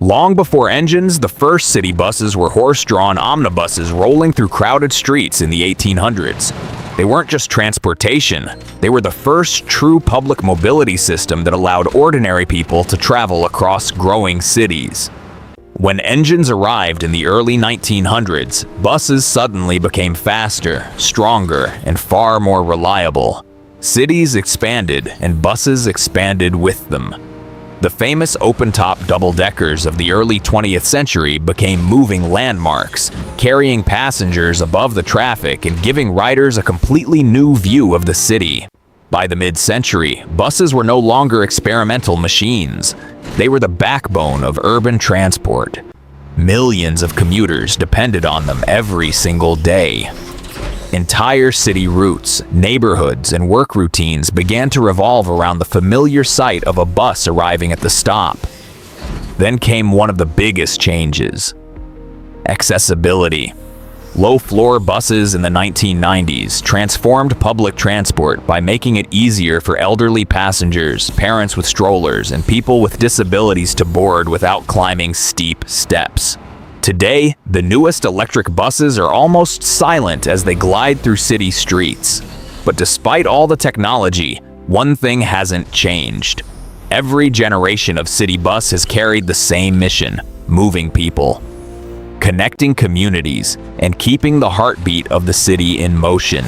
Long before engines, the first city buses were horse-drawn omnibuses rolling through crowded streets in the 1800s. They weren't just transportation, they were the first true public mobility system that allowed ordinary people to travel across growing cities. When engines arrived in the early 1900s, buses suddenly became faster, stronger, and far more reliable. Cities expanded, and buses expanded with them. The famous open-top double-deckers of the early 20th century became moving landmarks, carrying passengers above the traffic and giving riders a completely new view of the city. By the mid-century, buses were no longer experimental machines. They were the backbone of urban transport. Millions of commuters depended on them every single day. Entire city routes, neighborhoods, and work routines began to revolve around the familiar sight of a bus arriving at the stop. Then came one of the biggest changes: accessibility. Low-floor buses in the 1990s transformed public transport by making it easier for elderly passengers, parents with strollers, and people with disabilities to board without climbing steep steps. Today, the newest electric buses are almost silent as they glide through city streets. But despite all the technology, one thing hasn't changed. Every generation of city bus has carried the same mission: moving people, connecting communities, and keeping the heartbeat of the city in motion.